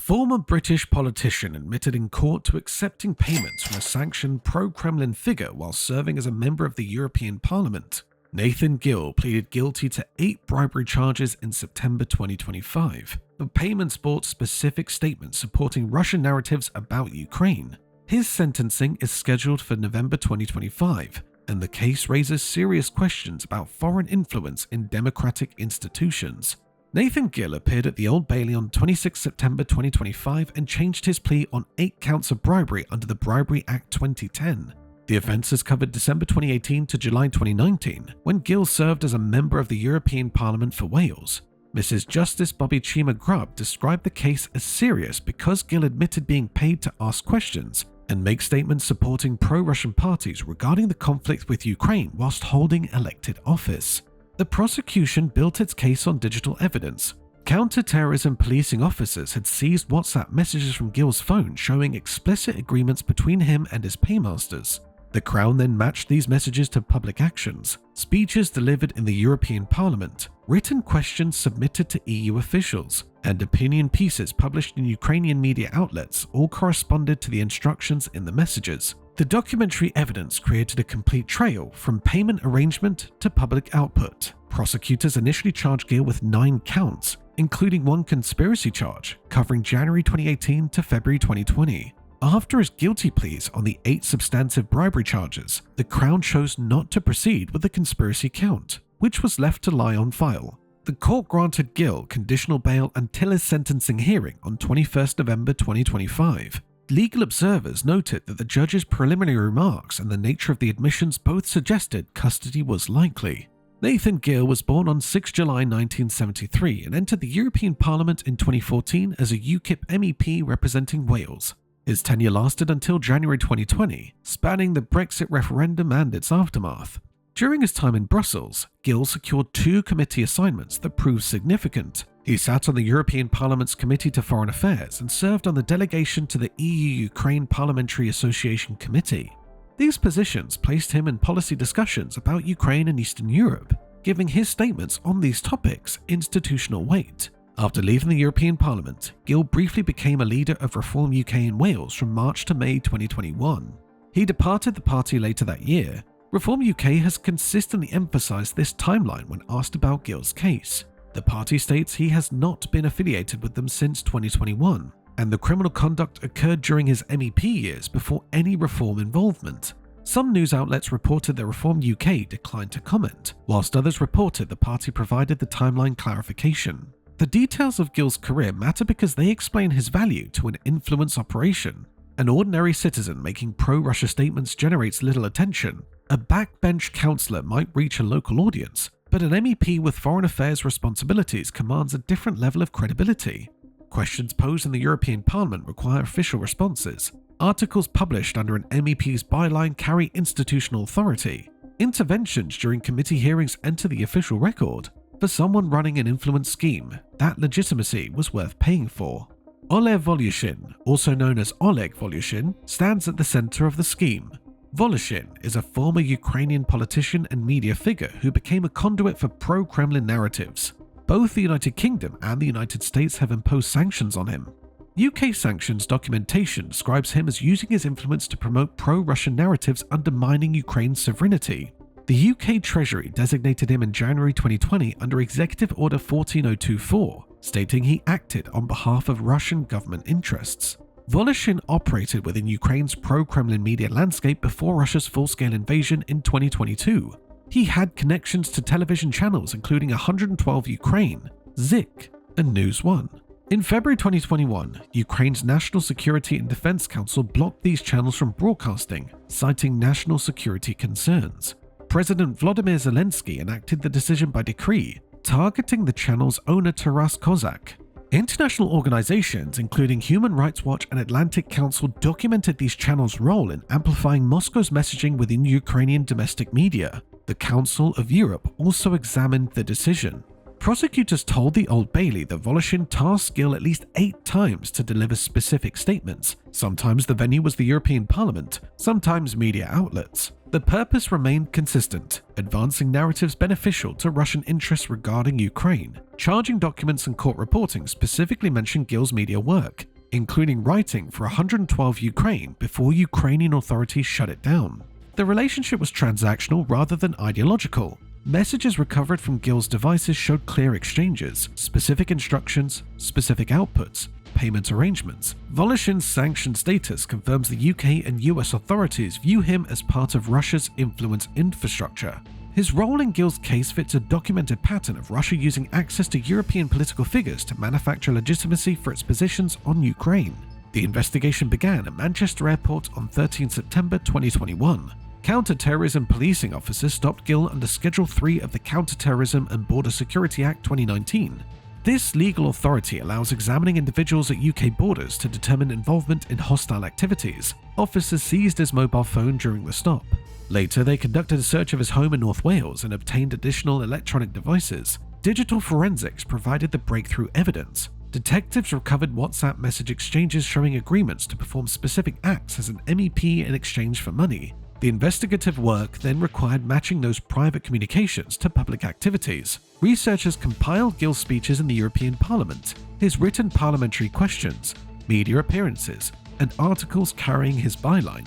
former British politician admitted in court to accepting payments from a sanctioned pro-Kremlin figure while serving as a member of the European Parliament. Nathan Gill pleaded guilty to 8 bribery charges in September 2025. The payments brought specific statements supporting Russian narratives about Ukraine. His sentencing is scheduled for November 2025, and the case raises serious questions about foreign influence in democratic institutions. Nathan Gill appeared at the Old Bailey on 26 September 2025 and changed his plea on 8 counts of bribery under the Bribery Act 2010. The offences covered December 2018 to July 2019, when Gill served as a member of the European Parliament for Wales. Mrs. Justice Bobby Chima Grubb described the case as serious because Gill admitted being paid to ask questions and make statements supporting pro-Russian parties regarding the conflict with Ukraine whilst holding elected office. The prosecution built its case on digital evidence. Counter-terrorism policing officers had seized WhatsApp messages from Gill's phone showing explicit agreements between him and his paymasters. The Crown then matched these messages to public actions, speeches delivered in the European Parliament, written questions submitted to EU officials, and opinion pieces published in Ukrainian media outlets all corresponded to the instructions in the messages. The documentary evidence created a complete trail from payment arrangement to public output. Prosecutors initially charged Gill with 9 counts, including 1 conspiracy charge covering January 2018 to February 2020. After his guilty pleas on the 8 substantive bribery charges, the Crown chose not to proceed with the conspiracy count, which was left to lie on file. The court granted Gill conditional bail until his sentencing hearing on 21 November 2025. Legal observers noted that the judge's preliminary remarks and the nature of the admissions both suggested custody was likely. Nathan Gill was born on 6 July 1973 and entered the European Parliament in 2014 as a UKIP MEP representing Wales. His tenure lasted until January 2020, spanning the Brexit referendum and its aftermath. During his time in Brussels, Gill secured 2 committee assignments that proved significant. He sat on the European Parliament's Committee to Foreign Affairs and served on the delegation to the EU-Ukraine Parliamentary Association Committee. These positions placed him in policy discussions about Ukraine and Eastern Europe, giving his statements on these topics institutional weight. After leaving the European Parliament, Gill briefly became a leader of Reform UK in Wales from March to May 2021. He departed the party later that year. Reform UK has consistently emphasised this timeline when asked about Gill's case. The party states he has not been affiliated with them since 2021, and the criminal conduct occurred during his MEP years before any reform involvement. Some news outlets reported that Reform UK declined to comment, whilst others reported the party provided the timeline clarification. The details of Gill's career matter because they explain his value to an influence operation. An ordinary citizen making pro-Russia statements generates little attention. A backbench councillor might reach a local audience, but an MEP with foreign affairs responsibilities commands a different level of credibility. Questions posed in the European Parliament require official responses. Articles published under an MEP's byline carry institutional authority. Interventions during committee hearings enter the official record. For someone running an influence scheme, that legitimacy was worth paying for. Oleh Voloshyn, also known as Oleh Voloshyn, stands at the center of the scheme. Voloshyn is a former Ukrainian politician and media figure who became a conduit for pro-Kremlin narratives. Both the United Kingdom and the United States have imposed sanctions on him. UK sanctions documentation describes him as using his influence to promote pro-Russian narratives undermining Ukraine's sovereignty. The UK Treasury designated him in January 2020 under Executive Order 14024, stating he acted on behalf of Russian government interests. Voloshyn operated within Ukraine's pro-Kremlin media landscape before Russia's full-scale invasion in 2022. He had connections to television channels including 112 Ukraine, Zik, and News 1. In February 2021, Ukraine's National Security and Defense Council blocked these channels from broadcasting, citing national security concerns. President Volodymyr Zelensky enacted the decision by decree, targeting the channel's owner Taras Kozak. International organizations, including Human Rights Watch and Atlantic Council, documented these channels' role in amplifying Moscow's messaging within Ukrainian domestic media. The Council of Europe also examined the decision. Prosecutors told the Old Bailey that Voloshyn tasked Gill at least 8 times to deliver specific statements. Sometimes the venue was the European Parliament, sometimes media outlets. The purpose remained consistent, advancing narratives beneficial to Russian interests regarding Ukraine. Charging documents and court reporting specifically mentioned Gill's media work. including writing for 112 Ukraine before Ukrainian authorities shut it down. The relationship was transactional rather than ideological. Messages recovered from Gil's devices showed clear exchanges, specific instructions, specific outputs, payment arrangements. Voloshyn's sanctioned status confirms the UK and US authorities view him as part of Russia's influence infrastructure. His role in Gil's case fits a documented pattern of Russia using access to European political figures to manufacture legitimacy for its positions on Ukraine. The investigation began at Manchester Airport on 13 September 2021. Counter-terrorism policing officers stopped Gil under Schedule 3 of the Counter-Terrorism and Border Security Act 2019. This legal authority allows examining individuals at UK borders to determine involvement in hostile activities. Officers seized his mobile phone during the stop. Later, they conducted a search of his home in North Wales and obtained additional electronic devices. Digital forensics provided the breakthrough evidence. Detectives recovered WhatsApp message exchanges showing agreements to perform specific acts as an MEP in exchange for money. The investigative work then required matching those private communications to public activities. Researchers compiled Gil's speeches in the European Parliament, his written parliamentary questions, media appearances, and articles carrying his byline.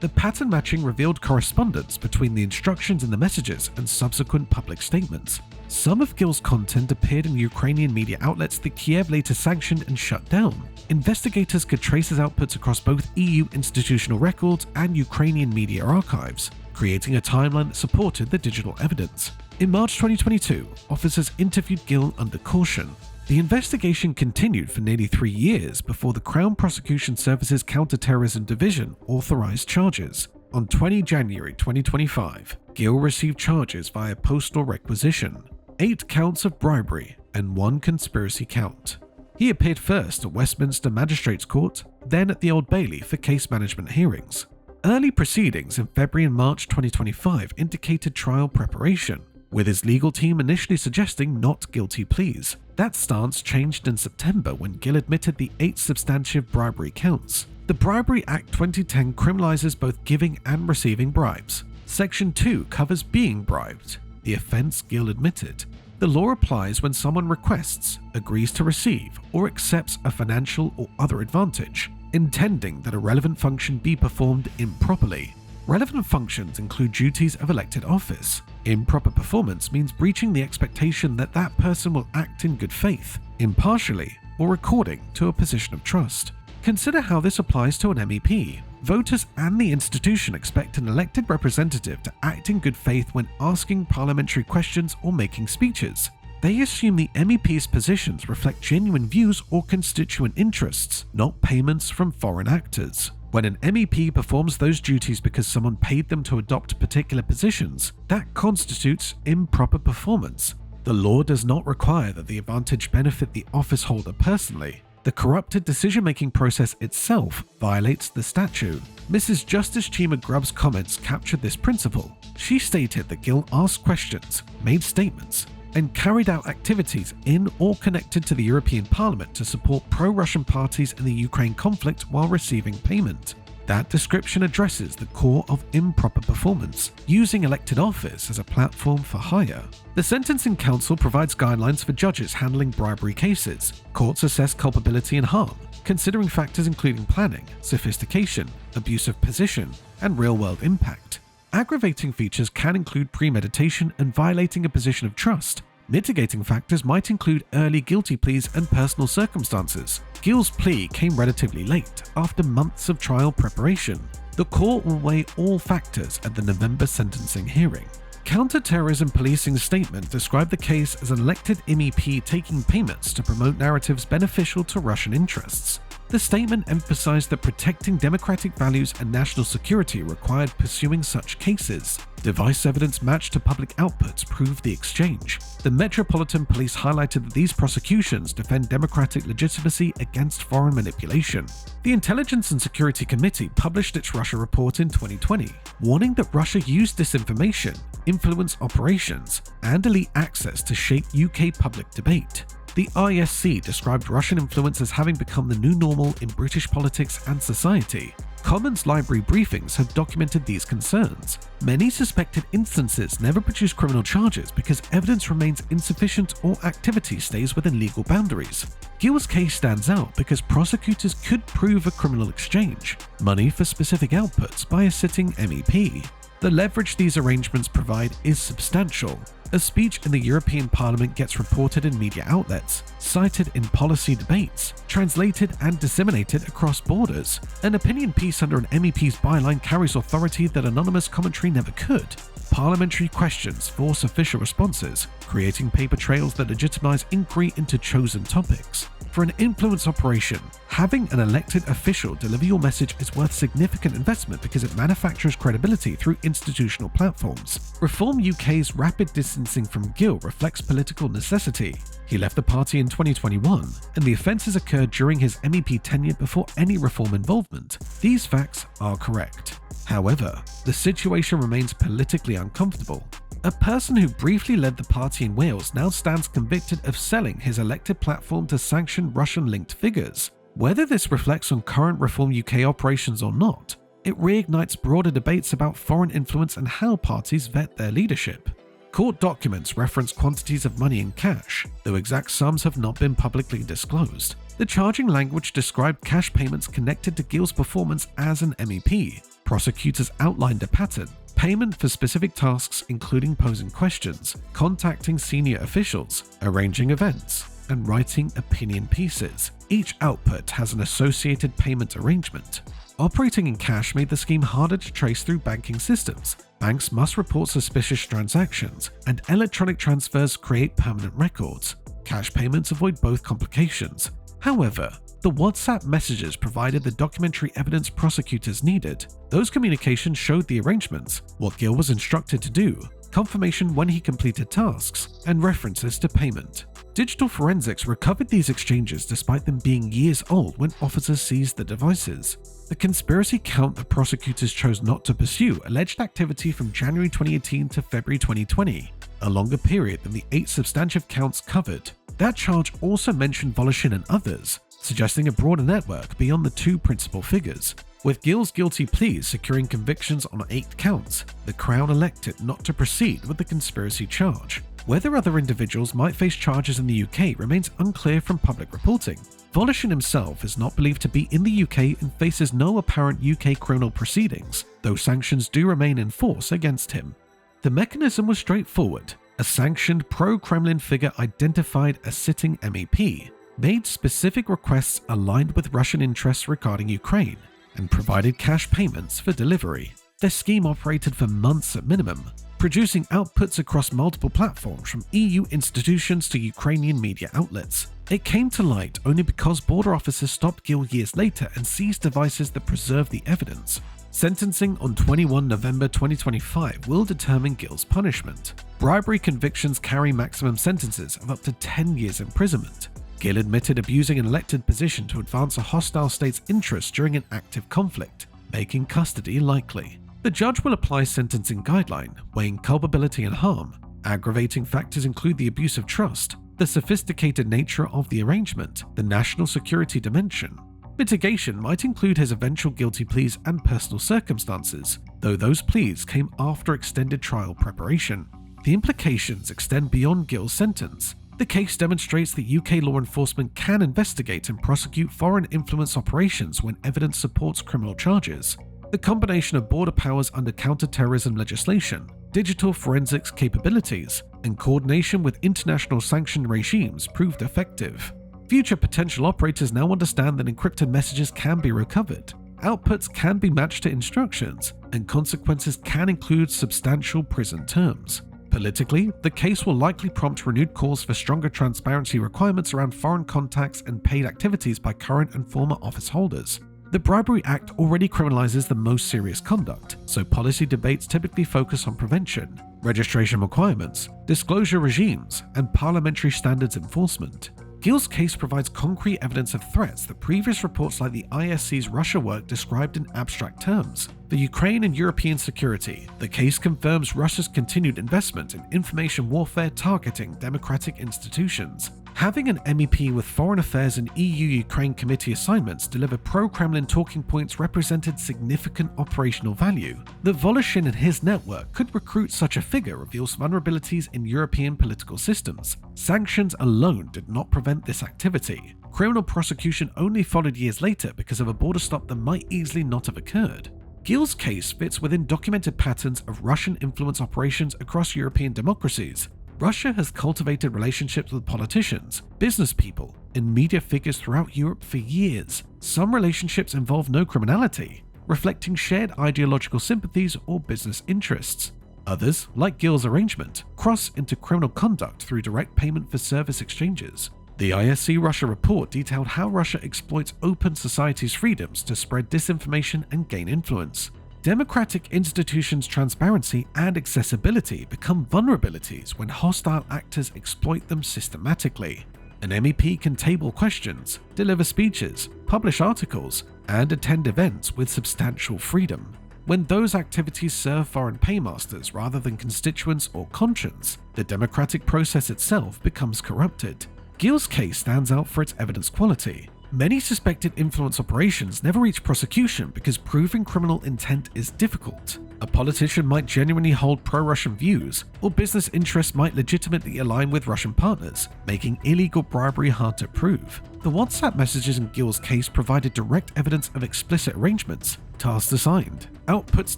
The pattern matching revealed correspondence between the instructions in the messages and subsequent public statements. Some of Gil's content appeared in Ukrainian media outlets that Kiev later sanctioned and shut down. Investigators could trace his outputs across both EU institutional records and Ukrainian media archives, creating a timeline that supported the digital evidence. In March 2022, officers interviewed Gil under caution. The investigation continued for nearly 3 years before the Crown Prosecution Service's Counter-Terrorism Division authorized charges. On 20 January 2025, Gil received charges via postal requisition, 8 counts of bribery and 1 conspiracy count. He appeared first at Westminster Magistrates Court, then at the Old Bailey for case management hearings. Early proceedings in February and March 2025 indicated trial preparation, with his legal team initially suggesting not guilty pleas. That stance changed in September when Gil admitted the 8 substantive bribery counts. The Bribery Act 2010 criminalizes both giving and receiving bribes. Section 2 covers being bribed, the offense Gil admitted. The law applies when someone requests, agrees to receive, or accepts a financial or other advantage, intending that a relevant function be performed improperly. Relevant functions include duties of elected office. Improper performance means breaching the expectation that that person will act in good faith, impartially, or according to a position of trust. Consider how this applies to an MEP. Voters and the institution expect an elected representative to act in good faith when asking parliamentary questions or making speeches. They assume the MEP's positions reflect genuine views or constituent interests, not payments from foreign actors. When an MEP performs those duties because someone paid them to adopt particular positions, that constitutes improper performance. The law does not require that the advantage benefit the office holder personally. The corrupted decision-making process itself violates the statute. Mrs. Justice Chima Grubb's comments captured this principle. She stated that Gil asked questions, made statements, and carried out activities in or connected to the European Parliament to support pro-Russian parties in the Ukraine conflict while receiving payment. That description addresses the core of improper performance, using elected office as a platform for hire. The Sentencing Council provides guidelines for judges handling bribery cases. Courts assess culpability and harm, considering factors including planning, sophistication, abuse of position, and real-world impact. Aggravating features can include premeditation and violating a position of trust. Mitigating factors might include early guilty pleas and personal circumstances. Gil's plea came relatively late, after months of trial preparation. The court will weigh all factors at the November sentencing hearing. Counter-terrorism policing's statement described the case as an elected MEP taking payments to promote narratives beneficial to Russian interests. The statement emphasized that protecting democratic values and national security required pursuing such cases. Device evidence matched to public outputs proved the exchange. The Metropolitan Police highlighted that these prosecutions defend democratic legitimacy against foreign manipulation. The Intelligence and Security Committee published its Russia report in 2020, warning that Russia used disinformation, influence operations, and elite access to shape UK public debate. The ISC described Russian influence as having become the new normal in British politics and society. Commons Library briefings have documented these concerns. Many suspected instances never produce criminal charges because evidence remains insufficient or activity stays within legal boundaries. Gill's case stands out because prosecutors could prove a criminal exchange, money for specific outputs by a sitting MEP. The leverage these arrangements provide is substantial. A speech in the European Parliament gets reported in media outlets, cited in policy debates, translated and disseminated across borders. An opinion piece under an MEP's byline carries authority that anonymous commentary never could. Parliamentary questions force official responses, creating paper trails that legitimize inquiry into chosen topics. For an influence operation, having an elected official deliver your message is worth significant investment because it manufactures credibility through institutional platforms. Reform UK's rapid distancing from Gill reflects political necessity. He left the party in 2021, and the offences occurred during his MEP tenure before any reform involvement. These facts are correct. However, the situation remains politically uncomfortable. A person who briefly led the party in Wales now stands convicted of selling his elected platform to sanctioned Russian-linked figures. Whether this reflects on current Reform UK operations or not, it reignites broader debates about foreign influence and how parties vet their leadership. Court documents reference quantities of money in cash, though exact sums have not been publicly disclosed. The charging language described cash payments connected to Gill's performance as an MEP. Prosecutors outlined a pattern: payment for specific tasks including posing questions, contacting senior officials, arranging events, and writing opinion pieces. Each output has an associated payment arrangement. Operating in cash made the scheme harder to trace through banking systems. Banks must report suspicious transactions, and electronic transfers create permanent records. Cash payments avoid both complications. However, the WhatsApp messages provided the documentary evidence prosecutors needed. Those communications showed the arrangements, what Gill was instructed to do, confirmation when he completed tasks, and references to payment. Digital forensics recovered these exchanges despite them being years old when officers seized the devices. The conspiracy count the prosecutors chose not to pursue alleged activity from January 2018 to February 2020, a longer period than the 8 substantive counts covered. That charge also mentioned Voloshyn and others, suggesting a broader network beyond the 2 principal figures. With Gill's guilty pleas securing convictions on 8 counts, the Crown elected not to proceed with the conspiracy charge. Whether other individuals might face charges in the UK remains unclear from public reporting. Voloshyn himself is not believed to be in the UK and faces no apparent UK criminal proceedings, though sanctions do remain in force against him. The mechanism was straightforward. A sanctioned pro-Kremlin figure identified a sitting MEP, made specific requests aligned with Russian interests regarding Ukraine, and provided cash payments for delivery. Their scheme operated for months at minimum, producing outputs across multiple platforms from EU institutions to Ukrainian media outlets. It came to light only because border officers stopped Gill years later and seized devices that preserved the evidence. Sentencing on 21 November 2025 will determine Gill's punishment. Bribery convictions carry maximum sentences of up to 10 years imprisonment. Gill admitted abusing an elected position to advance a hostile state's interests during an active conflict, making custody likely. The judge will apply sentencing guideline, weighing culpability and harm. Aggravating factors include the abuse of trust, the sophisticated nature of the arrangement, the national security dimension. Mitigation might include his eventual guilty pleas and personal circumstances, though those pleas came after extended trial preparation. The implications extend beyond Gill's sentence. The case demonstrates that UK law enforcement can investigate and prosecute foreign influence operations when evidence supports criminal charges. The combination of border powers under counter-terrorism legislation, digital forensics capabilities, and coordination with international sanction regimes proved effective. Future potential operators now understand that encrypted messages can be recovered, outputs can be matched to instructions, and consequences can include substantial prison terms. Politically, the case will likely prompt renewed calls for stronger transparency requirements around foreign contacts and paid activities by current and former office holders. The Bribery Act already criminalizes the most serious conduct, so policy debates typically focus on prevention, registration requirements, disclosure regimes, and parliamentary standards enforcement. Gill's case provides concrete evidence of threats that previous reports like the ISC's Russia work described in abstract terms. For Ukraine and European security, the case confirms Russia's continued investment in information warfare targeting democratic institutions. Having an MEP with Foreign Affairs and EU-Ukraine Committee assignments deliver pro-Kremlin talking points represented significant operational value. That Voloshyn and his network could recruit such a figure reveals vulnerabilities in European political systems. Sanctions alone did not prevent this activity. Criminal prosecution only followed years later because of a border stop that might easily not have occurred. Gil's case fits within documented patterns of Russian influence operations across European democracies. Russia has cultivated relationships with politicians, business people, and media figures throughout Europe for years. Some relationships involve no criminality, reflecting shared ideological sympathies or business interests. Others, like Gil's arrangement, cross into criminal conduct through direct payment for service exchanges. The ISC Russia report detailed how Russia exploits open society's freedoms to spread disinformation and gain influence. Democratic institutions' transparency and accessibility become vulnerabilities when hostile actors exploit them systematically. An MEP can table questions, deliver speeches, publish articles, and attend events with substantial freedom. When those activities serve foreign paymasters rather than constituents or conscience, the democratic process itself becomes corrupted. Gil's case stands out for its evidence quality. Many suspected influence operations never reach prosecution because proving criminal intent is difficult. A politician might genuinely hold pro-Russian views, or business interests might legitimately align with Russian partners, making illegal bribery hard to prove. The WhatsApp messages in Gil's case provided direct evidence of explicit arrangements, tasks assigned, outputs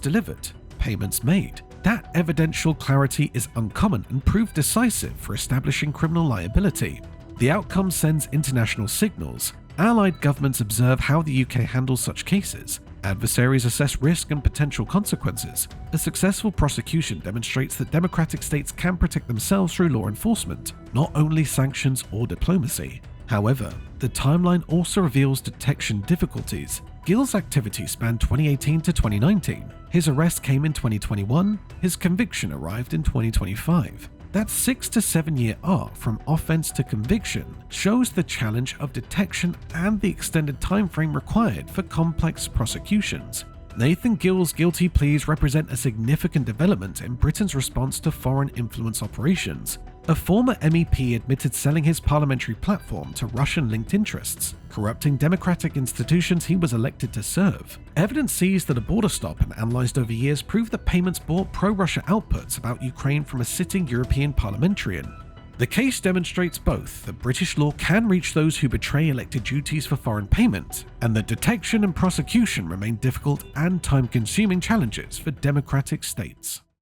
delivered, payments made. That evidential clarity is uncommon and proved decisive for establishing criminal liability. The outcome sends international signals. Allied governments observe how the UK handles such cases. Adversaries assess risk and potential consequences. A successful prosecution demonstrates that democratic states can protect themselves through law enforcement, not only sanctions or diplomacy. However, the timeline also reveals detection difficulties. Gil's activities spanned 2018 to 2019. His arrest came in 2021. His conviction arrived in 2025. That 6 to 7 year arc from offense to conviction shows the challenge of detection and the extended timeframe required for complex prosecutions. Nathan Gill's guilty pleas represent a significant development in Britain's response to foreign influence operations. A former MEP admitted selling his parliamentary platform to Russian-linked interests, corrupting democratic institutions he was elected to serve. Evidence seized at a border stop and analysed over years proved that payments bought pro-Russia outputs about Ukraine from a sitting European parliamentarian. The case demonstrates both that British law can reach those who betray elected duties for foreign payment, and that detection and prosecution remain difficult and time-consuming challenges for democratic states.